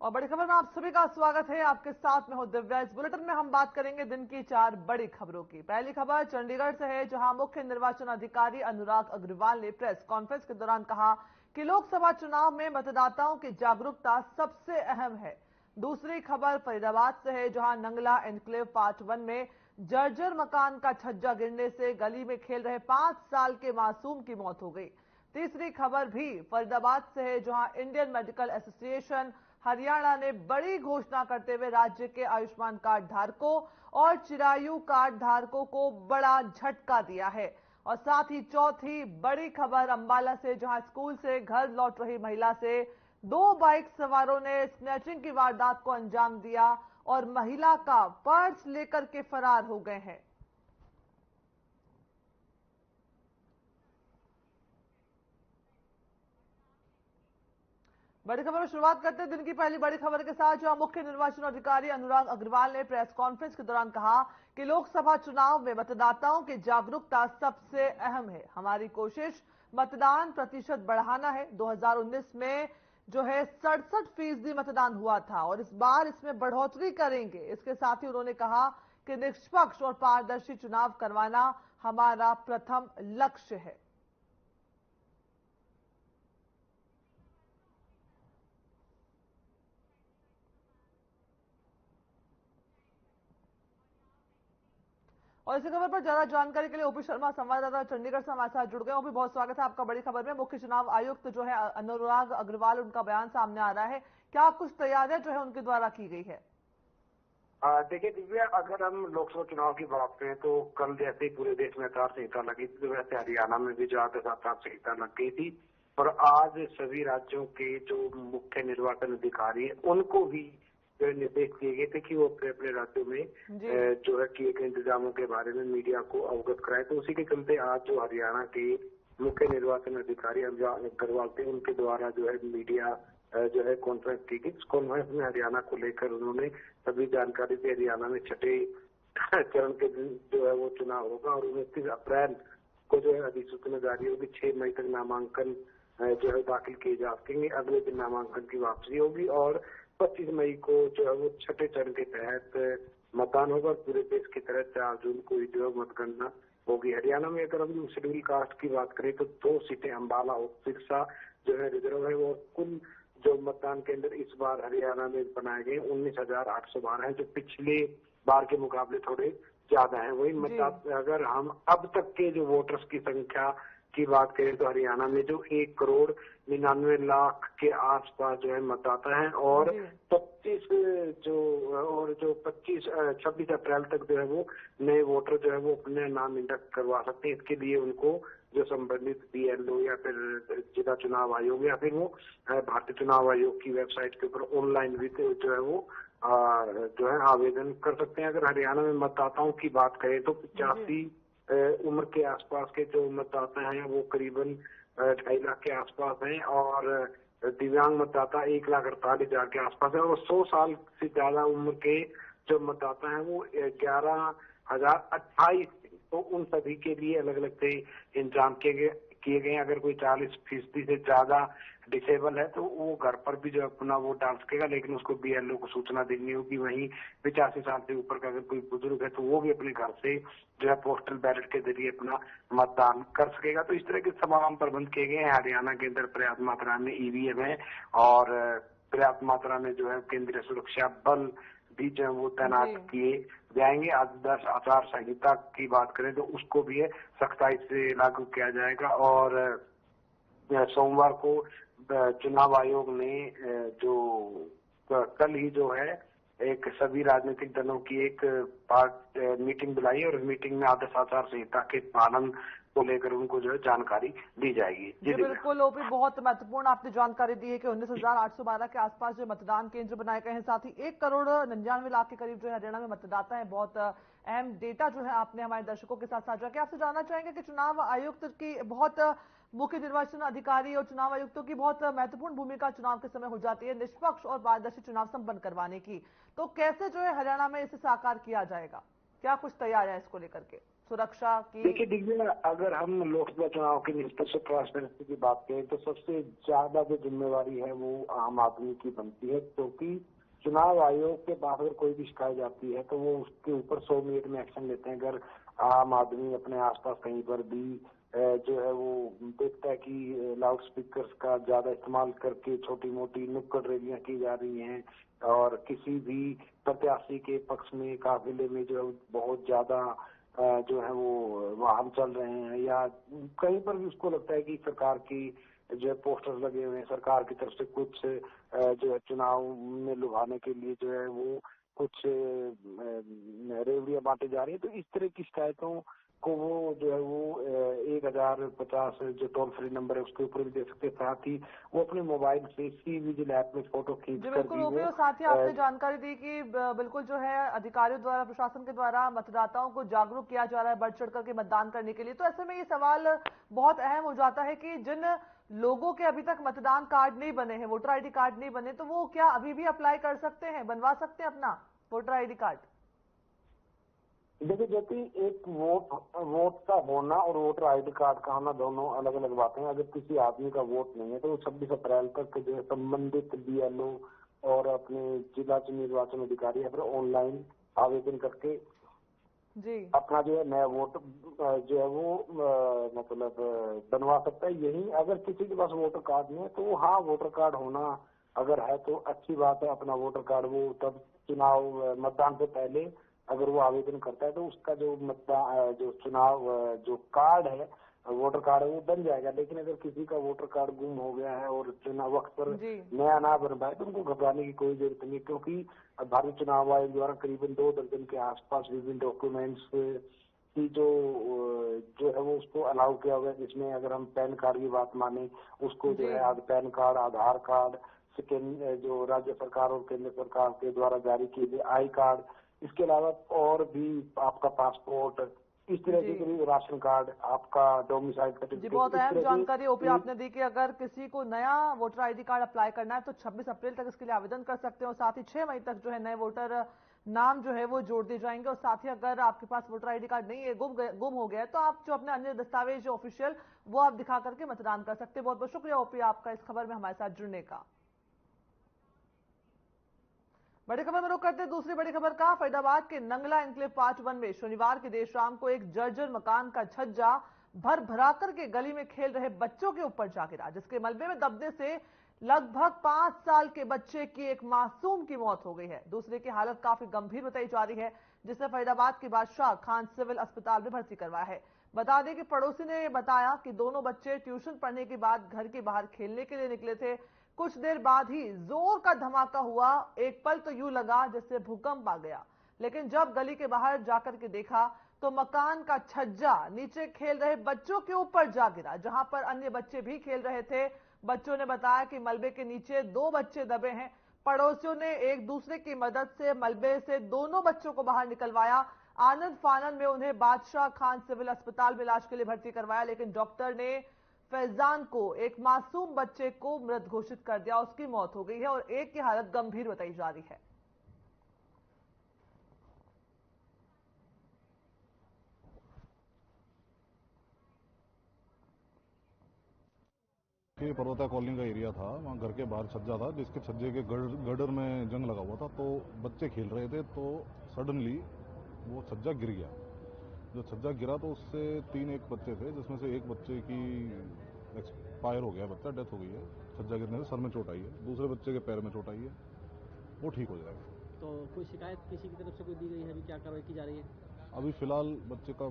और बड़ी खबर में आप सभी का स्वागत है। आपके साथ में हो दिव्या। इस बुलेटिन में हम बात करेंगे दिन की 4 बड़ी खबरों की। पहली खबर चंडीगढ़ से है, जहां मुख्य निर्वाचन अधिकारी अनुराग अग्रवाल ने प्रेस कॉन्फ्रेंस के दौरान कहा कि लोकसभा चुनाव में मतदाताओं की जागरूकता सबसे अहम है। दूसरी खबर फरीदाबाद से है, जहां नंगला एनक्लेव पार्ट 1 में जर्जर मकान का छज्जा गिरने से गली में खेल रहे 5 साल के मासूम की मौत हो गई। तीसरी खबर भी फरीदाबाद से है, जहां इंडियन मेडिकल एसोसिएशन हरियाणा ने बड़ी घोषणा करते हुए राज्य के आयुष्मान कार्ड धारकों और चिरायु कार्ड धारकों को बड़ा झटका दिया है। और साथ ही चौथी बड़ी खबर अंबाला से, जहां स्कूल से घर लौट रही महिला से 2 बाइक सवारों ने स्नैचिंग की वारदात को अंजाम दिया और महिला का पर्स लेकर के फरार हो गए हैं। बड़ी खबर में शुरुआत करते हैं दिन की पहली बड़ी खबर के साथ, जहां मुख्य निर्वाचन अधिकारी अनुराग अग्रवाल ने प्रेस कॉन्फ्रेंस के दौरान कहा कि लोकसभा चुनाव में मतदाताओं की जागरूकता सबसे अहम है। हमारी कोशिश मतदान प्रतिशत बढ़ाना है। 2019 में जो है 67% मतदान हुआ था और इस बार इसमें बढ़ोतरी करेंगे। इसके साथ ही उन्होंने कहा कि निष्पक्ष और पारदर्शी चुनाव करवाना हमारा प्रथम लक्ष्य है। और इसी खबर पर ज्यादा जानकारी के लिए ओपी शर्मा संवाददाता चंडीगढ़ से हमारे साथ जुड़ गए। ओपी, बहुत स्वागत है आपका बड़ी खबर में। मुख्य चुनाव आयुक्त जो है अनुराग अग्रवाल, उनका बयान सामने आ रहा है, क्या कुछ तैयारियां जो है उनके द्वारा की गई है? देखिए दिव्या, अगर हम लोकसभा चुनाव की बात करें तो कल जैसे ही पूरे देश में आचार संहिता लगी थी, तो वैसे हरियाणा में भी जो आचार संहिता लग गई थी। और आज सभी राज्यों के जो मुख्य निर्वाचन अधिकारी है उनको भी जो है निर्देश दिए गए थे कि वो अपने अपने राज्यों में जो है किए गए इंतजामों के बारे में मीडिया को अवगत कराए। तो उसी के चलते आज जो हरियाणा के मुख्य निर्वाचन अधिकारी अनुराग अग्रवाल थे, उनके द्वारा जो है मीडिया जो है कॉन्फ्रेंस की गई। इस कॉन्फ्रेंस में हरियाणा को लेकर उन्होंने सभी जानकारी दी। हरियाणा में छठे चरण के दिन जो है वो चुनाव होगा और 29 अप्रैल को जो है अधिसूचना जारी होगी। 6 मई तक नामांकन जो है दाखिल किए जा सकेंगे। अगले दिन नामांकन की वापसी होगी और 25 मई को जो है वो छठे चरण के तहत मतदान होगा। पूरे देश की तरह 4 जून को जो है मतगणना होगी। हरियाणा में अगर हम शेड्यूल कास्ट की बात करें तो 2 सीटें अंबाला और सिरसा जो है रिजर्व है। और कुल जो मतदान केंद्र इस बार हरियाणा में बनाए गए 19,812 हैं, जो पिछले बार के मुकाबले थोड़े ज्यादा है। वही मतदाता, अगर हम अब तक के जो वोटर्स की संख्या की बात करें तो हरियाणा में जो 1,99,00,000 के आसपास जो है मतदाता है और 26 अप्रैल तक जो है वो नए वोटर जो है वो अपने नाम इंडक्ट करवा सकते हैं। इसके लिए उनको जो संबंधित BLO या फिर जिला चुनाव आयोग या फिर वो भारतीय चुनाव आयोग की वेबसाइट के ऊपर ऑनलाइन भी जो है वो जो है आवेदन कर सकते हैं। अगर हरियाणा में मतदाताओं की बात करें तो 85 उम्र के आसपास के जो मतदाता हैं वो करीबन 2.5 लाख के आसपास हैं और दिव्यांग मतदाता 1,48,000 के आसपास है। और 100 साल से ज्यादा उम्र के जो मतदाता हैं वो 11,028। तो उन सभी के लिए अलग अलग से इंतजाम किए गए। अगर कोई 40% से ज्यादा डिसेबल है तो वो घर पर भी जो अपना वोट डाल सकेगा, लेकिन उसको BLO को सूचना देनी होगी। वहीं 85 साल से ऊपर का अगर कोई बुजुर्ग है तो वो भी अपने घर से जो है पोस्टल बैलेट के जरिए अपना मतदान कर सकेगा। तो इस तरह के तमाम प्रबंध किए गए हैं। हरियाणा के अंदर पर्याप्त मात्रा में EVM है और पर्याप्त मात्रा में जो है केंद्रीय सुरक्षा बल भी जो है वो तैनात किए जाएंगे। आदर्श आचार संहिता की बात करें तो उसको भी सख्ताई से लागू किया जाएगा। और सोमवार को चुनाव आयोग ने जो कल ही जो है एक सभी राजनीतिक दलों की एक मीटिंग बुलाई और मीटिंग में आदर्श आचार संहिता के पालन को लेकर उनको जो है जानकारी दी जाएगी। जी बिल्कुल ओपी, बहुत महत्वपूर्ण आपने जानकारी दी है कि 19,812 के आसपास जो मतदान केंद्र बनाए गए हैं। साथ ही 1,99,00,000 के करीब जो है हरियाणा में मतदाता है। बहुत अहम डेटा जो है आपने हमारे दर्शकों के साथ साझा किया। आपसे जानना चाहेंगे कि चुनाव आयुक्त की बहुत मुख्य निर्वाचन अधिकारी और चुनाव आयुक्तों की बहुत महत्वपूर्ण भूमिका चुनाव के समय हो जाती है निष्पक्ष और पारदर्शी चुनाव संपन्न करवाने की। तो कैसे जो है हरियाणा में इसे साकार किया जाएगा, क्या कुछ तैयार है इसको लेकर के? सुरक्षा की? देखिए दिव्या, अगर हम लोकसभा चुनाव की निष्पक्ष ट्रांसपेरेंसी की बात करें तो सबसे ज्यादा जो जिम्मेवारी है वो आम आदमी की बनती है, क्योंकि चुनाव आयोग के पास अगर कोई भी शिकायत जाती है तो वो उसके ऊपर 100 मिनट में एक्शन लेते हैं। अगर आम आदमी अपने आसपास कहीं पर भी जो है वो देखता है कि लाउड स्पीकर्स का ज्यादा इस्तेमाल करके छोटी मोटी नुक्कड़ रैलियां की जा रही हैं और किसी भी प्रत्याशी के पक्ष में काफिले में जो है बहुत ज्यादा जो है वो वाहन चल रहे हैं, या कहीं पर भी उसको लगता है कि सरकार की जो है पोस्टर्स लगे हुए हैं, सरकार की तरफ से कुछ जो है चुनाव में लुभाने के लिए जो है वो कुछ रेवड़ियां बांटी जा रही है, तो इस तरह की शिकायतों को वो जो है वो 1050 जो टोल फ्री नंबर है उसके ऊपर भी दे सकते हैं। साथ ही वो अपने मोबाइल से सी विजिल ऐप में फोटो खींच जी कर बिल्कुल भी ओपी, वो और साथ ही आपने जानकारी दी कि बिल्कुल जो है अधिकारियों द्वारा, प्रशासन के द्वारा मतदाताओं को जागरूक किया जा रहा है बढ़ चढ़ करके मतदान करने के लिए। तो ऐसे में ये सवाल बहुत अहम हो जाता है कि जिन लोगों के अभी तक मतदान कार्ड नहीं बने हैं, वोटर आईडी कार्ड नहीं बने, तो वो क्या अभी भी अप्लाई कर सकते हैं, बनवा सकते हैं अपना वोटर आईडी कार्ड? देखिए ज्योति, एक वोट का होना और वोटर आईडी कार्ड का होना दोनों अलग अलग बातें हैं। अगर किसी आदमी का वोट नहीं है तो वो 26 अप्रैल तक जो है संबंधित बीएलओ और अपने जिला निर्वाचन अधिकारी या फिर ऑनलाइन आवेदन करके जी अपना जो है नया वोट जो है वो मतलब बनवा सकता है। यही अगर किसी के पास वोटर कार्ड नहीं है तो हाँ, वोटर कार्ड होना अगर है तो अच्छी बात है। अपना वोटर कार्ड वो तब चुनाव मतदान से पहले अगर वो आवेदन करता है तो उसका जो मतदान जो चुनाव जो कार्ड है, वोटर कार्ड है, वो बन जाएगा। लेकिन अगर किसी का वोटर कार्ड गुम हो गया है और चुनाव वक्त पर नया ना बन पाए तो उनको घबराने की कोई जरूरत नहीं, क्योंकि भारतीय चुनाव आयोग द्वारा करीबन 2 दर्जन के आसपास विभिन्न डॉक्यूमेंट्स की जो है वो उसको अलाउ किया हुआ है, जिसमें अगर हम पैन कार्ड की बात माने उसको जो है पैन कार्ड, आधार कार्ड, जो राज्य सरकार और केंद्र सरकार के द्वारा जारी किए गए आई कार्ड, इसके अलावा और भी आपका पासपोर्ट, इस तरह के राशन कार्ड, आपका डोमिसाइल सर्टिफिकेट। जी बहुत अहम जानकारी ओपी आपने दी कि अगर किसी को नया वोटर आईडी कार्ड अप्लाई करना है तो 26 अप्रैल तक इसके लिए आवेदन कर सकते हैं, और साथ ही 6 मई तक जो है नए वोटर नाम जो है वो जोड़ दिए जाएंगे। और साथ ही अगर आपके पास वोटर आईडी कार्ड नहीं है, गुम हो गया है, तो आप जो अपने अन्य दस्तावेज जो ऑफिशियल वो आप दिखा करके मतदान कर सकते हैं। बहुत बहुत शुक्रिया ओपी आपका इस खबर में हमारे साथ जुड़ने का। बड़ी खबर में रुक करते हैं दूसरी बड़ी खबर का। फरीदाबाद के नंगला एनक्लेव पार्ट 1 में शनिवार की देर शाम को एक जर्जर मकान का छज्जा भर भराकर के गली में खेल रहे बच्चों के ऊपर जा गिरा, जिसके मलबे में दबने से लगभग 5 साल के बच्चे की एक मासूम की मौत हो गई है। दूसरे की हालत काफी गंभीर बताई जा रही है, जिसे फरीदाबाद के बादशाह खान सिविल अस्पताल में भर्ती करवाया है। बता दें कि पड़ोसी ने बताया कि दोनों बच्चे ट्यूशन पढ़ने के बाद घर के बाहर खेलने के लिए निकले थे। कुछ देर बाद ही जोर का धमाका हुआ। एक पल तो यूं लगा जैसे भूकंप आ गया, लेकिन जब गली के बाहर जाकर के देखा तो मकान का छज्जा नीचे खेल रहे बच्चों के ऊपर जा गिरा, जहां पर अन्य बच्चे भी खेल रहे थे। बच्चों ने बताया कि मलबे के नीचे 2 बच्चे दबे हैं। पड़ोसियों ने एक दूसरे की मदद से मलबे से दोनों बच्चों को बाहर निकलवाया। आनंद फानन में उन्हें बादशाह खान सिविल अस्पताल में इलाज के लिए भर्ती करवाया, लेकिन डॉक्टर ने फैजान को, एक मासूम बच्चे को मृत घोषित कर दिया। उसकी मौत हो गई है और एक की हालत गंभीर बताई जा रही है। ये पर्वता कॉलोनी का एरिया था, वहाँ घर के बाहर छज्जा था, जिसके छज्जे के गर्डर में जंग लगा हुआ था। तो बच्चे खेल रहे थे तो सडनली वो छज्जा गिर गया। जो छज्जा गिरा तो उससे 3 एक बच्चे थे, जिसमें से एक बच्चे की एक्सपायर हो गया, बच्चा डेथ हो गई है। छज्जा गिरने से सर में चोट आई है, दूसरे बच्चे के पैर में चोट आई है, वो ठीक हो जाएगा। तो कोई शिकायत किसी की तरफ से कोई दी गई है? अभी क्या कार्रवाई की जा रही है? अभी फिलहाल बच्चे का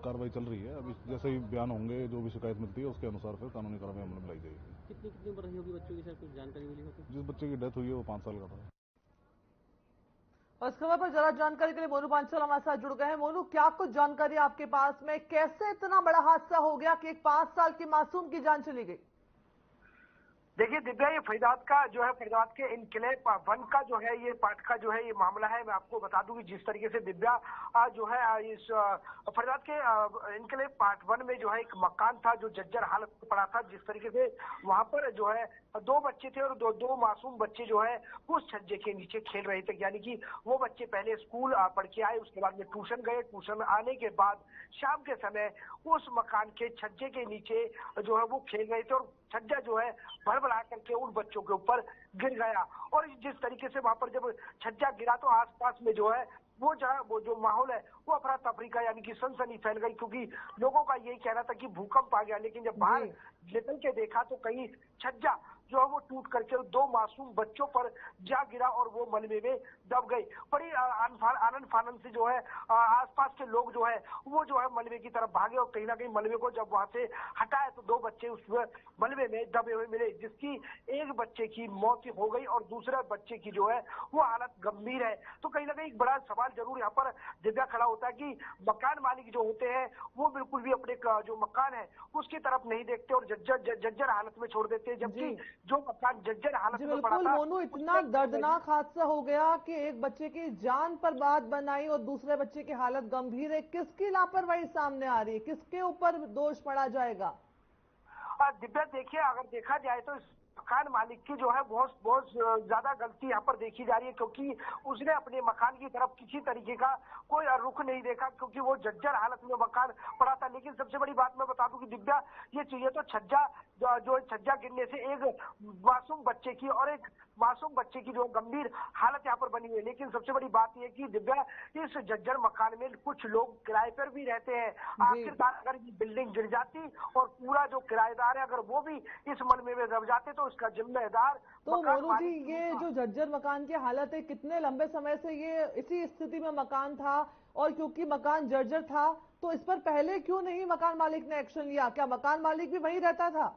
कार्रवाई चल रही है। अभी जैसे ही बयान होंगे, जो भी शिकायत मिलती है उसके अनुसार फिर कानूनी कार्रवाई अमल में लाई जाएगी। कितनी उम्र रही होगी बच्चों की, सर कुछ जानकारी मिली हो? जिस बच्चे की डेथ हुई है वो 5 साल का था। और इस खबर पर जरा जानकारी के लिए मोनू पांचाल हमारे साथ जुड़ गए हैं। मोनू, क्या कुछ जानकारी आपके पास में, कैसे इतना बड़ा हादसा हो गया कि एक 5 साल की मासूम की जान चली गई? देखिए दिव्या, ये फरीदाबाद का जो है, फरीदाबाद के इनक्लेव 1 का जो है ये पार्ट का जो है ये मामला है। मैं आपको बता दूं कि जिस तरीके से दिव्या जो है इस फरीदाबाद के इनक्लेव पार्ट 1 में जो है एक मकान था जो जर्जर हालत में पड़ा था। जिस तरीके से वहां पर जो है 2 बच्चे थे और दो मासूम बच्चे जो है उस छज्जे के नीचे खेल रहे थे। यानी कि वो बच्चे पहले स्कूल पढ़ के आए, उसके बाद में ट्यूशन गए, ट्यूशन में आने के बाद शाम के समय उस मकान के छज्जे के नीचे जो है वो खेल रहे थे और छज्जा जो है भड़बड़ा करके उन बच्चों के ऊपर गिर गया। और जिस तरीके से वहां पर जब छज्जा गिरा तो आसपास में जो है वो जो माहौल है वो अफरा तफरी का यानी कि सनसनी फैल गई, क्योंकि लोगों का यही कहना था कि भूकंप आ गया। लेकिन जब बाहर निकल के देखा तो कहीं छज्जा जो है वो टूट करके 2 मासूम बच्चों पर जा गिरा और वो मलबे में दब गई। बड़ी आनंद फानंद से जो है आसपास के लोग जो है वो जो है मलबे की तरफ भागे और कहीं ना कहीं मलबे को जब वहां से हटाए तो 2 बच्चे उस मलबे में दबे हुए मिले, जिसकी एक बच्चे की मौत हो गई और दूसरे बच्चे की जो है वो हालत गंभीर है। तो कहीं ना कहीं एक बड़ा सवाल जरूर यहाँ पर दिव्या खड़ा होता है कि मकान मालिक जो होते हैं वो बिल्कुल भी अपने जो मकान है उसकी तरफ नहीं देखते और जर्जर हालत में छोड़ देते हैं, जबकि जो मकान जर्जर हालत में पड़ा था। मोनू, इतना दर्दनाक हादसा हो गया कि एक बच्चे की जान पर बात बनाई और दूसरे बच्चे की हालत गंभीर है। किसकी लापरवाही सामने आ रही है, किसके ऊपर दोष पड़ा जाएगा? दिव्या देखिए, अगर देखा जाए तो मकान मालिक की जो है बहुत ज्यादा गलती यहाँ पर देखी जा रही है, क्योंकि उसने अपने मकान की तरफ किसी तरीके का कोई रुख नहीं देखा, क्योंकि वो जर्जर हालत में मकान पड़ा था। लेकिन सबसे बड़ी बात मैं बता दूं कि दिव्या, ये चाहिए तो छज्जा गिरने से एक मासूम बच्चे की और एक मासूम बच्चे की जो गंभीर हालत यहाँ पर बनी हुई है। लेकिन सबसे बड़ी बात यह कि दिव्या, इस जर्जर मकान में कुछ लोग किराए पर भी रहते हैं। आखिरकार अगर ये बिल्डिंग गिर जाती और पूरा जो किराएदार है अगर वो भी इस मलबे में दब जाते तो इसका जिम्मेदार तो मोनू जी, ये जो जर्जर मकान की हालत है, कितने लंबे समय से ये इसी स्थिति में मकान था? और क्योंकि मकान जर्जर था तो इस पर पहले क्यों नहीं मकान मालिक ने एक्शन लिया? क्या मकान मालिक भी वहीं रहता था?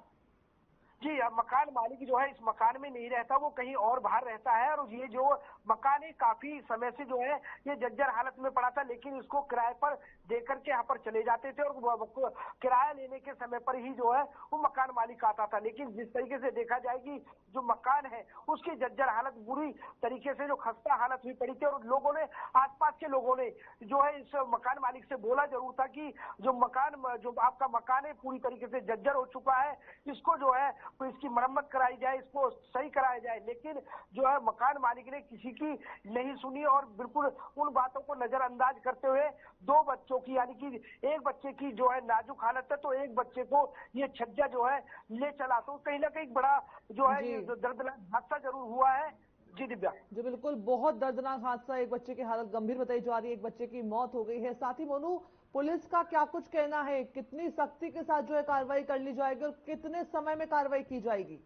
जी, मकान मालिक जो है इस मकान में नहीं रहता, वो कहीं और बाहर रहता है। और ये जो मकान है काफी समय से जो है ये जर्जर हालत में पड़ा था, लेकिन इसको किराए पर देकर के यहाँ पर चले जाते थे और किराया लेने के समय पर ही जो है वो मकान मालिक आता था। लेकिन जिस तरीके से देखा जाए कि जो मकान है उसकी जर्जर हालत बुरी तरीके से जो खस्ता हालत हुई पड़ी थी और लोगों ने, आसपास के लोगों ने जो है इस मकान मालिक से बोला जरूर था कि जो आपका मकान है पूरी तरीके से जर्जर हो चुका है, इसको जो है तो इसकी मरम्मत कराई जाए, इसको सही कराया जाए। लेकिन जो है मकान मालिक ने किसी की नहीं सुनी और बिल्कुल उन बातों को नजरअंदाज करते हुए 2 बच्चों की, यानी कि एक बच्चे की जो है नाजुक हालत है तो एक बच्चे को ये छज्जा जो है ले चला। तो कहीं ना कहीं बड़ा जो है ये दर्दनाक हादसा जरूर हुआ है। जी दिव्या जी बिल्कुल, बहुत दर्दनाक हादसा। एक बच्चे की हालत गंभीर बताई जा रही है, एक बच्चे की मौत हो गई है। साथ ही मोनू, पुलिस का क्या कुछ कहना है? कितनी सख्ती के साथ जो है कार्रवाई कर ली जाएगी और कितने समय में कार्रवाई की जाएगी?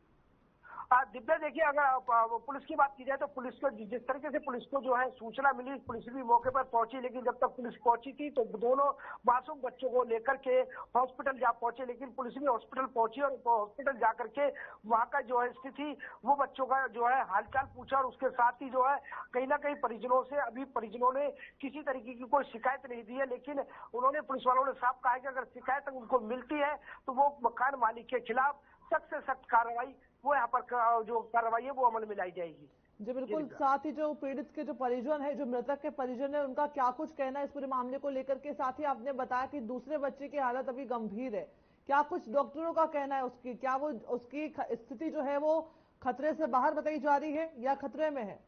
दिव्या देखिए, अगर पुलिस की बात की जाए तो पुलिस को जिस तरीके से पुलिस को जो है सूचना मिली, पुलिस भी मौके पर पहुंची। लेकिन जब तक पुलिस पहुंची थी तो दोनों मासूम बच्चों को लेकर के हॉस्पिटल जा पहुंचे। लेकिन पुलिस भी हॉस्पिटल पहुंची और हॉस्पिटल जा करके वहां का जो है स्थिति, वो बच्चों का जो है हालचाल पूछा और उसके साथ ही जो है कहीं ना कहीं परिजनों ने किसी तरीके की कोई शिकायत नहीं दी है। लेकिन उन्होंने, पुलिस वालों ने साफ कहा है कि अगर शिकायत उनको मिलती है तो वो मकान मालिक के खिलाफ सख्त से सख्त कार्रवाई, वो यहाँ पर जो कार्रवाई है वो अमल में लाई जाएगी। जी बिल्कुल। साथ ही जो पीड़ित के जो परिजन है, जो मृतक के परिजन है, उनका क्या कुछ कहना है इस पूरे मामले को लेकर के? साथ ही आपने बताया कि दूसरे बच्चे की हालत अभी गंभीर है, क्या कुछ डॉक्टरों का कहना है उसकी? क्या वो उसकी स्थिति जो है वो खतरे से बाहर बताई जा रही है या खतरे में है?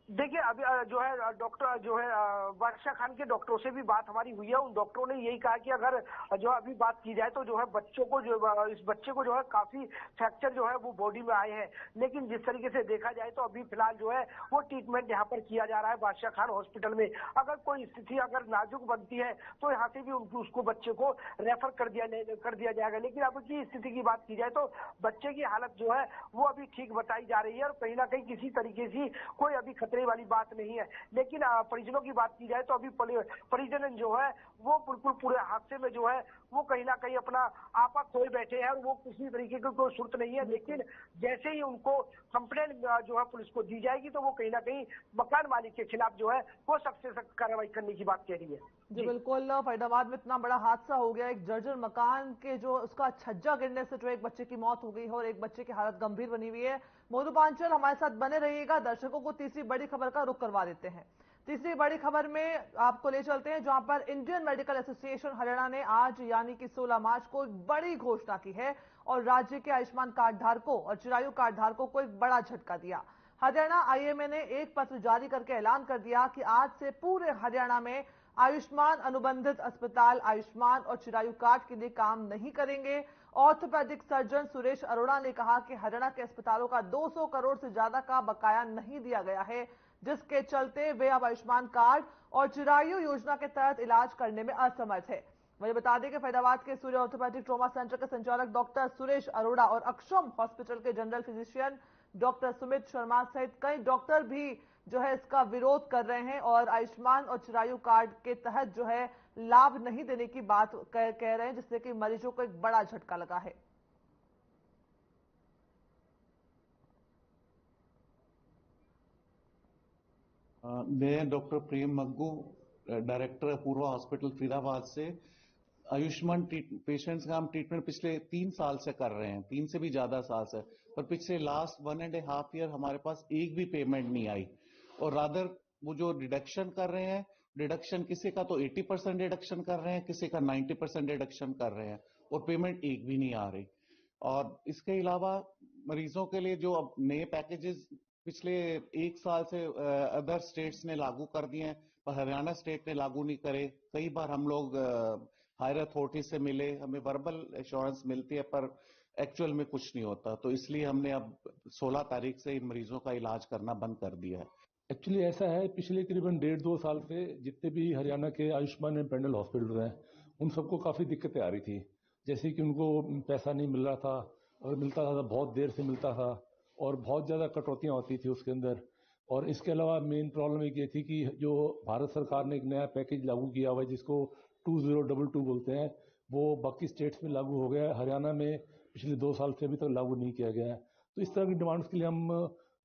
देखिए, अभी जो है डॉक्टर जो है बादशाह खान के डॉक्टरों से भी बात हमारी हुई है। उन डॉक्टरों ने यही कहा कि अगर जो अभी बात की जाए तो जो है इस बच्चे को जो है काफी फ्रैक्चर जो है वो बॉडी में आए हैं। लेकिन जिस तरीके से देखा जाए तो अभी फिलहाल जो है वो ट्रीटमेंट यहाँ पर किया जा रहा है बादशाह खान हॉस्पिटल में। अगर कोई स्थिति अगर नाजुक बनती है तो यहाँ से भी उसको बच्चे को रेफर कर दिया जाएगा। लेकिन अब की स्थिति की बात की जाए तो बच्चे की हालत जो है वो अभी ठीक बताई जा रही है और कहीं ना कहीं किसी तरीके से कोई अभी खतरे वाली बात नहीं है। लेकिन परिजनों की बात की जाए तो अभी परिजन जो है वो बिल्कुल पूरे हादसे में जो है वो कहीं ना कहीं अपना आपा खोए बैठे हैं और वो किसी तरीके की कोई सुर्त नहीं है। लेकिन जैसे ही उनको कंप्लेंट जो है पुलिस को दी जाएगी तो वो कहीं ना कहीं मकान मालिक के खिलाफ जो है वो सख्त से सख्त कार्रवाई करने की बात कह रही है। जी बिल्कुल, फरीदाबाद में इतना बड़ा हादसा हो गया, एक जर्जर मकान के जो उसका छज्जा गिरने से जो एक बच्चे की मौत हो गई है और एक बच्चे की हालत गंभीर बनी हुई है। मोनू पांचल हमारे साथ बने रहिएगा। दर्शकों को तीसरी बड़ी खबर का रुख करवा देते हैं। तीसरी बड़ी खबर में आपको ले चलते हैं जहां पर इंडियन मेडिकल एसोसिएशन हरियाणा ने आज यानी कि 16 मार्च को एक बड़ी घोषणा की है और राज्य के आयुष्मान कार्ड धारकों और चिरायु कार्ड धारकों को एक बड़ा झटका दिया। हरियाणा आईएमए ने एक पत्र जारी करके ऐलान कर दिया कि आज से पूरे हरियाणा में आयुष्मान अनुबंधित अस्पताल आयुष्मान और चिरायु कार्ड के लिए काम नहीं करेंगे। ऑर्थोपेडिक सर्जन सुरेश अरोड़ा ने कहा कि हरियाणा के अस्पतालों का 200 करोड़ से ज्यादा का बकाया नहीं दिया गया है, जिसके चलते वे अब आयुष्मान कार्ड और चिरायु योजना के तहत इलाज करने में असमर्थ है। वही बता दें कि फरीदाबाद के सूर्य ऑर्थोपेडिक ट्रॉमा सेंटर के संचालक डॉक्टर सुरेश अरोड़ा और अक्षम हॉस्पिटल के general physician doctor Sumit Sharma सहित कई डॉक्टर भी जो है इसका विरोध कर रहे हैं और आयुष्मान और चिरायु कार्ड के तहत जो है लाभ नहीं देने की बात कह रहे हैं, जिससे कि मरीजों को एक बड़ा झटका लगा है। मैं डॉक्टर प्रेम मग्गू, डायरेक्टर अपूर्वा हॉस्पिटल फरीदाबाद से। आयुष्मान पेशेंट्स का हम ट्रीटमेंट पिछले 3 साल से कर रहे हैं, 3 से भी ज्यादा साल से, पर पिछले लास्ट 1.5 ईयर हमारे पास एक भी पेमेंट नहीं आई। और रादर वो जो डिडक्शन कर रहे हैं, डिडक्शन किसी का तो 80% डिडक्शन कर रहे हैं, किसी का 90% डिडक्शन कर रहे हैं और पेमेंट एक भी नहीं आ रही। और इसके अलावा मरीजों के लिए जो अब नए पैकेजेस पिछले 1 साल से अदर स्टेट्स ने लागू कर दिए हैं, पर हरियाणा स्टेट ने लागू नहीं करे। कई बार हम लोग हायर अथॉरिटी से मिले, हमें वर्बल एश्योरेंस मिलती है पर एक्चुअल में कुछ नहीं होता, तो इसलिए हमने अब 16 तारीख से इन मरीजों का इलाज करना बंद कर दिया है। एक्चुअली ऐसा है, पिछले करीबन 1.5-2 साल से जितने भी हरियाणा के आयुष्मान एंड पैनल हॉस्पिटल हैं, उन सबको काफ़ी दिक्कतें आ रही थी। जैसे कि उनको पैसा नहीं मिल रहा था और मिलता था तो बहुत देर से मिलता था और बहुत ज़्यादा कटौतियाँ होती थी उसके अंदर। और इसके अलावा मेन प्रॉब्लम एक ये थी कि जो भारत सरकार ने एक नया पैकेज लागू किया हुआ है जिसको 2022 बोलते हैं, वो बाकी स्टेट्स में लागू हो गया है, हरियाणा में पिछले 2 साल से अभी तक लागू नहीं किया गया है। तो इस तरह की डिमांड्स के लिए हम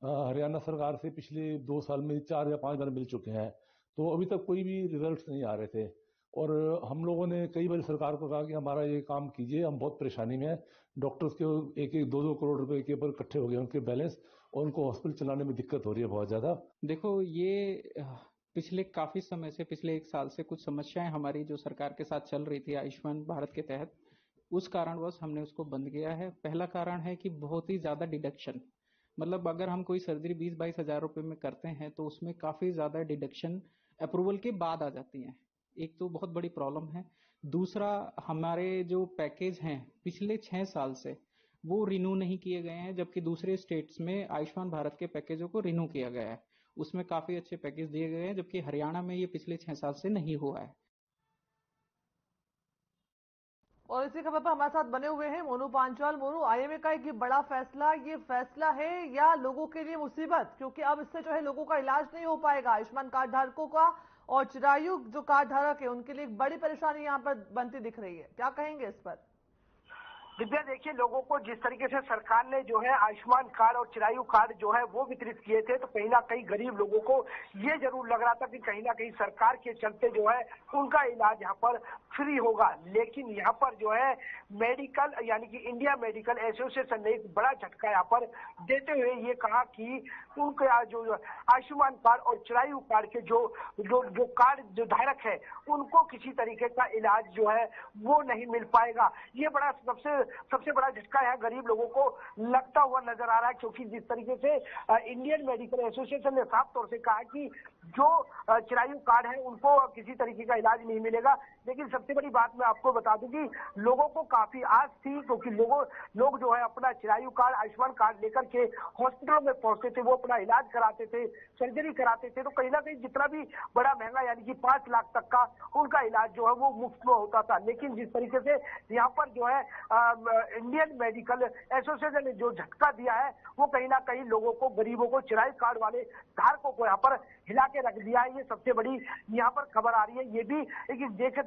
हरियाणा सरकार से पिछले 2 साल में 4 या 5 बार मिल चुके हैं, तो अभी तक कोई भी रिजल्ट्स नहीं आ रहे थे। और हम लोगों ने कई बार सरकार को कहा कि हमारा ये काम कीजिए, हम बहुत परेशानी में हैं। डॉक्टर्स के 1-2 करोड़ रुपए के ऊपर इकट्ठे हो गए उनके बैलेंस, और उनको हॉस्पिटल चलाने में दिक्कत हो रही है बहुत ज़्यादा। देखो, ये पिछले काफ़ी समय से, पिछले 1 साल से कुछ समस्याएं हमारी जो सरकार के साथ चल रही थी आयुष्मान भारत के तहत, उस कारणवश हमने उसको बंद किया है। पहला कारण है कि बहुत ही ज़्यादा डिडक्शन, मतलब अगर हम कोई सर्जरी 20-22 हज़ार रुपये में करते हैं तो उसमें काफ़ी ज़्यादा डिडक्शन अप्रूवल के बाद आ जाती हैं। एक तो बहुत बड़ी प्रॉब्लम है। दूसरा, हमारे जो पैकेज हैं पिछले 6 साल से वो रिन्यू नहीं किए गए हैं, जबकि दूसरे स्टेट्स में आयुष्मान भारत के पैकेजों को रिन्यू किया गया है, उसमें काफ़ी अच्छे पैकेज दिए गए हैं, जबकि हरियाणा में ये पिछले 6 साल से नहीं हुआ है। और इसी खबर पर हमारे साथ बने हुए हैं मोनू पांचाल। मोनू, आईएमए का एक बड़ा फैसला, ये फैसला है या लोगों के लिए मुसीबत? क्योंकि अब इससे जो है लोगों का इलाज नहीं हो पाएगा, आयुष्मान कार्ड धारकों का और चिरायु जो कार्ड धारक है उनके लिए एक बड़ी परेशानी यहाँ पर बनती दिख रही है। क्या कहेंगे इस पर? दिव्या, देखिए, लोगों को जिस तरीके से सरकार ने जो है आयुष्मान कार्ड और चिरायु कार्ड जो है वो वितरित किए थे, तो कहीं ना कहीं गरीब लोगों को ये जरूर लग रहा था कि कहीं ना कहीं सरकार के चलते जो है उनका इलाज यहाँ पर फ्री होगा। लेकिन यहाँ पर जो है मेडिकल यानी कि इंडिया मेडिकल एसोसिएशन ने एक बड़ा झटका यहाँ पर देते हुए ये कहा कि उनका जो आयुष्मान कार्ड और चिरायु कार्ड के जो कार्ड जो धारक है उनको किसी तरीके का इलाज जो है वो नहीं मिल पाएगा। ये बड़ा सबसे बड़ा झटका है गरीब लोगों को लगता हुआ नजर आ रहा है, क्योंकि जिस तरीके से इंडियन मेडिकल एसोसिएशन ने साफ तौर से कहा कि जो चिरायु कार्ड है उनको किसी तरीके का इलाज नहीं मिलेगा। लेकिन सबसे बड़ी बात मैं आपको बता दूं कि लोगों को काफी आस थी, क्योंकि लोग जो है अपना चिरायु कार्ड आयुष्मान कार्ड लेकर के हॉस्पिटलों में पहुंचते थे, वो अपना इलाज कराते थे, सर्जरी कराते थे, तो कहीं ना कहीं जितना भी बड़ा महंगा यानी कि 5 लाख तक का उनका इलाज जो है वो मुफ्त में होता था। लेकिन जिस तरीके से यहाँ पर जो है इंडियन मेडिकल एसोसिएशन ने जो झटका दिया है वो कहीं ना कहीं लोगों को, गरीबों को, चिरायु कार्ड वाले धारकों को यहाँ पर हिला के रख दिया है। ये सबसे बड़ी यहाँ पर खबर आ रही है। ये भी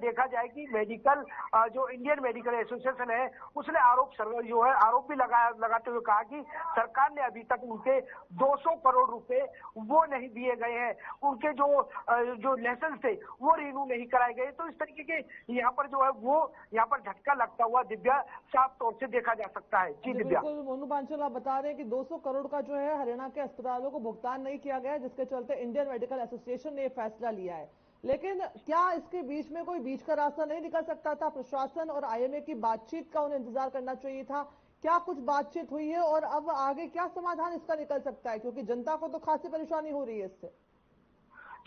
देखा जाए कि मेडिकल जो इंडियन मेडिकल एसोसिएशन है उसने आरोप भी लगाते हुए कहा कि सरकार ने अभी तक उनके 200 करोड़ रुपए वो नहीं दिए गए हैं, उनके जो लाइसेंस थे वो रिन्यू नहीं कराए गए। तो इस तरीके के यहाँ पर जो है वो यहाँ पर झटका लगता हुआ दिव्या साफ तौर से देखा जा सकता है। जी दिव्या। बिल्कुल मोनू बांसल आप बता रहे हैं कि 200 करोड़ का जो है हरियाणा के अस्पतालों को भुगतान नहीं किया गया, जिसके चलते इंडियन मेडिकल एसोसिएशन ने यह फैसला लिया है। लेकिन क्या इसके बीच में कोई बीच का रास्ता नहीं निकल सकता था? प्रशासन और आईएमए की बातचीत का उन्हें इंतजार करना चाहिए था। क्या कुछ बातचीत हुई है और अब आगे क्या समाधान इसका निकल सकता है, क्योंकि जनता को तो खासी परेशानी हो रही है इससे?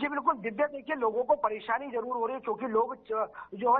जी बिल्कुल दिव्या, देखिए लोगों को परेशानी जरूर हो रही है क्योंकि लोग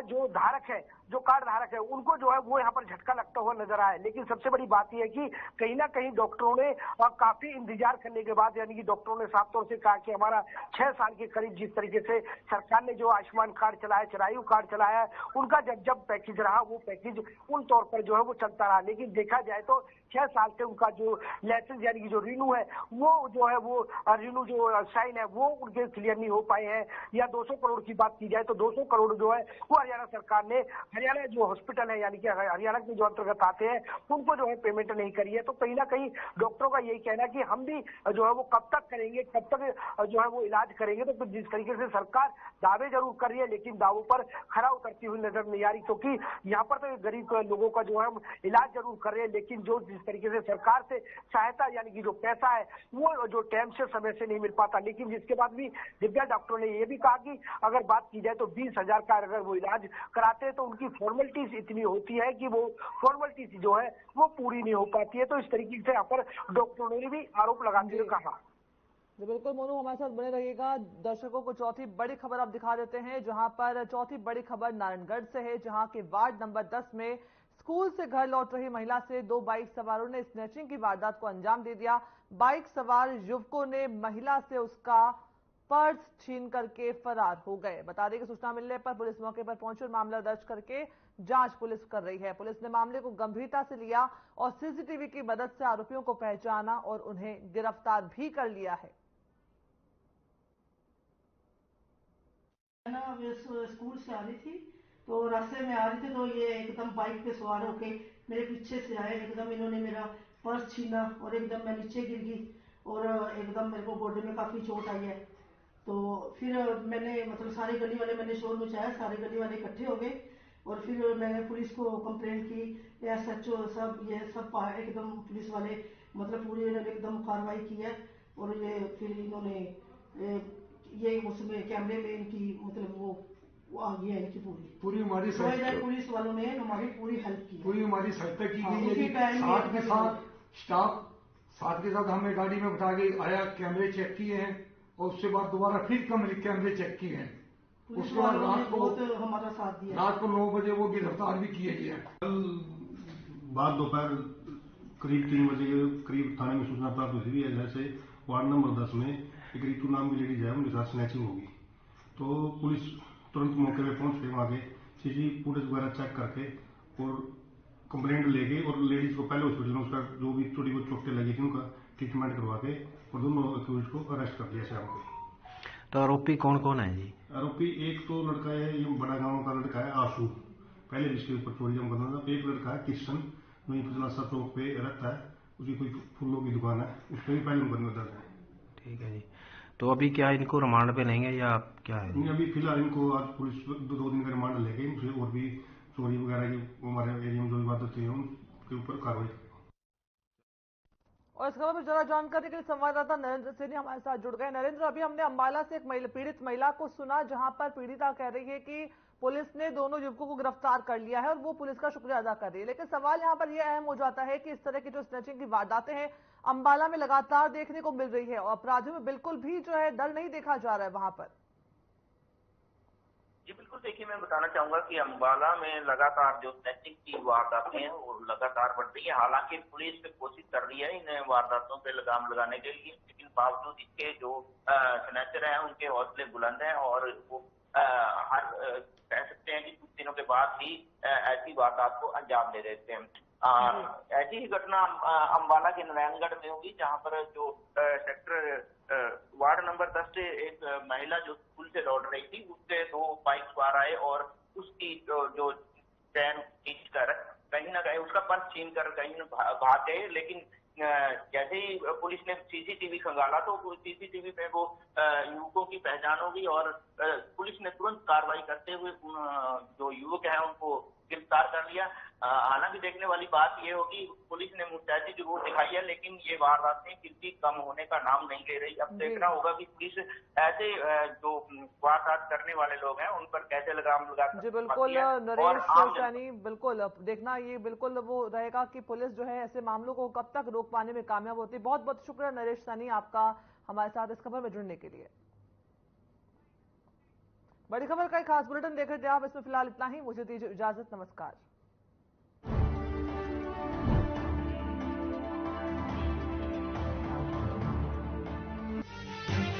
जो धारक है, जो कार्ड धारक है, उनको जो है वो यहाँ पर झटका लगता हुआ नजर आया। लेकिन सबसे बड़ी बात यह है कि कहीं ना कहीं डॉक्टरों ने काफी इंतजार करने के बाद, यानी कि डॉक्टरों ने साफ तौर से कहा कि हमारा 6 साल के करीब जिस तरीके से सरकार ने जो आयुष्मान कार्ड चलाया, चिरायु कार्ड चलाया, उनका जब पैकेज रहा वो पैकेज उन तौर पर जो है वो चलता रहा। लेकिन देखा जाए तो 6 साल से उनका जो लाइसेंस यानी कि जो रिन्यू है वो जो है वो रिन्यू जो साइन है वो उनके क्लियर नहीं हो पाए हैं। या 200 करोड़ की बात की जाए तो 200 करोड़ जो है वो हरियाणा सरकार ने हरियाणा जो हॉस्पिटल है यानी कि हरियाणा के जो अंतर्गत आते हैं उनको जो है पेमेंट नहीं करी है। तो कहीं ना कहीं डॉक्टरों का यही कहना है कि हम भी जो है वो कब तक करेंगे, कब तक जो है वो इलाज करेंगे। तो जिस तरीके से सरकार दावे जरूर कर रही है लेकिन दावों पर खरा उतरती हुई नजर नहीं आ रही, क्योंकि यहाँ पर तो गरीब लोगों का जो है इलाज जरूर कर रहे हैं, लेकिन जो जिस तरीके से सरकार से सहायता यानी कि जो पैसा है वो जो टाइम से समय से नहीं मिल पाता। लेकिन जिसके बाद भी दिव्या डॉक्टरों ने ये भी कहा कि अगर बात की जाए तो 20,000 का अगर वो इलाज कराते हैं तो उनकी फॉर्मेलिटीज इतनी होती है कि वो फॉर्मेलिटीज जो है वो पूरी नहीं हो पाती है। तो इस तरीके से यहाँ पर डॉक्टरों ने भी आरोप लगाते हुए कहा। जी बिल्कुल मोनू, हमारे साथ बने रहिएगा। दर्शकों को चौथी बड़ी खबर आप दिखा देते हैं, जहां पर चौथी बड़ी खबर नारायणगढ़ से है, जहां के वार्ड नंबर 10 में स्कूल से घर लौट रही महिला से 2 बाइक सवारों ने स्नैचिंग की वारदात को अंजाम दे दिया। बाइक सवार युवकों ने महिला से उसका पर्स छीन करके फरार हो गए। बता दें कि सूचना मिलने पर पुलिस मौके पर पहुंची और मामला दर्ज करके जांच पुलिस कर रही है। पुलिस ने मामले को गंभीरता से लिया और सीसीटीवी की मदद से आरोपियों को पहचाना और उन्हें गिरफ्तार भी कर लिया है। स्कूल से आ रही थी तो रास्ते में आ रही थी तो ये एकदम बाइक पे सवार होके मेरे पीछे से आए। एकदम इन्होंने मेरा पर्स छीना और एकदम मैं नीचे गिर गई और एकदम मेरे को गोडे में काफी चोट आई है। तो फिर मैंने मतलब सारी गली वाले मैंने शोर मचाया, सारे गली वाले इकट्ठे हो गए और फिर मैंने पुलिस को कंप्लेंट की। SHO सब ये सब एकदम पुलिस वाले मतलब पूरी एकदम कार्रवाई की है और ये फिर इन्होंने ये उसमें कैमरे में इनकी मतलब वो आ गई है इनकी पूरी हमारी पुलिस वालों ने हमारी पूरी हेल्प की, पूरी हमारी सहायता की गई है। साथ के साथ स्टाफ साथ के साथ हमें गाड़ी में बिठा के आया, कैमरे चेक किए हैं और उसके बाद दोबारा फिर कैमरे चेक किए हैं। उसके बाद रात को हमारा साथ दिया, रात को 9 बजे वो गिरफ्तार भी किए गए। कल बाद दोपहर करीब 3 बजे के करीब थाने में सूचना प्राप्त हुई थी जैसे वार्ड नंबर 10 में एक रितु नाम की लेडीज है, उनके साथ स्नैचिंग होगी। तो पुलिस तुरंत मौके पे पहुंच के वहां के सीसी फुटेज वगैरह चेक करके और कंप्लेंट लेके और लेडीज को पहले हॉस्पिटल में उसका जो भी थोड़ी बहुत चोटें लगी थी उनका ट्रीटमेंट करवा के और दोनों अक्यूज को अरेस्ट कर दिया शाम को। तो आरोपी कौन कौन है जी? आरोपी एक तो लड़का है, ये बड़ा गांव का लड़का है आशू, पहले भी इसके ऊपर चोरी जम करता था। एक लड़का है किशन, वही फजलासा चौक पे रहता है, उसकी कोई फूलों की दुकान है, उस पर भी पहले मुकदमा दर्ज है। ठीक है जी। तो अभी क्या इनको रिमांड पे लेंगे या क्या है? नहीं, अभी फिलहाल इनको आज पुलिस 2 दिन का रिमांड लेके इनसे और भी चोरी वगैरह की हमारे एरिया में जो इबादत है उनके ऊपर कार्रवाई। और इस खबर पर जरा जानकारी के लिए संवाददाता नरेंद्र सेनी हमारे साथ जुड़ गए। नरेंद्र, अभी हमने अंबाला से एक पीड़ित महिला को सुना, जहां पर पीड़िता कह रही है कि पुलिस ने दोनों युवकों को गिरफ्तार कर लिया है और वो पुलिस का शुक्रिया अदा कर रही है। लेकिन सवाल यहाँ पर यह अहम हो जाता है कि इस तरह की जो स्नैचिंग की वारदातें हैं अंबाला में लगातार देखने को मिल रही है और अपराधियों में बिल्कुल भी जो है डर नहीं देखा जा रहा है वहां पर। जी बिल्कुल, देखिए मैं बताना चाहूंगा कि अंबाला में लगातार जो स्नैचिंग की वारदातें हैं वो लगातार बढ़ रही है। हालांकि पुलिस पे कोशिश कर रही है इन वारदातों पे लगाम लगाने के लिए, लेकिन बावजूद इसके जो स्नैचर हैं उनके हौसले बुलंद हैं और वो हर कह सकते हैं कि कुछ दिनों के बाद ही ऐसी वारदात को अंजाम दे देते हैं। ऐसी ही घटना अंबाला के नारायणगढ़ में हुई, जहां पर जो सेक्टर वार्ड नंबर 10 से एक महिला जो स्कूल से लौट रही थी, उससे 2 बाइक सवार आए और उसकी जो चैन खींच कर कहीं ना कहीं उसका पर्स छीन कर कहीं भाग गए। लेकिन जैसे ही पुलिस ने सीसीटीवी खंगाला तो सीसीटीवी पे वो युवकों की पहचान होगी और पुलिस ने तुरंत कार्रवाई करते हुए जो युवक है उनको गिरफ्तार कर लिया। हालांकि देखने वाली बात ये होगी, पुलिस ने मुस्तैदी जरूर दिखाई है लेकिन ये वारदातें किसी कम होने का नाम नहीं ले रही। अब देखना होगा कि पुलिस ऐसे जो वारदात करने वाले लोग हैं उन पर कैसे लगाम लगा जी बिल्कुल नरेश सैनी, बिल्कुल अब देखना ये बिल्कुल वो रहेगा कि पुलिस जो है ऐसे मामलों को कब तक रोक पाने में कामयाब होती है। बहुत बहुत शुक्रिया नरेश सैनी आपका हमारे साथ इस खबर में जुड़ने के लिए। बड़ी खबर का एक खास बुलेटिन देख रहे थे आप, इसमें फिलहाल इतना ही। मुझे दीजिए इजाजत, नमस्कार।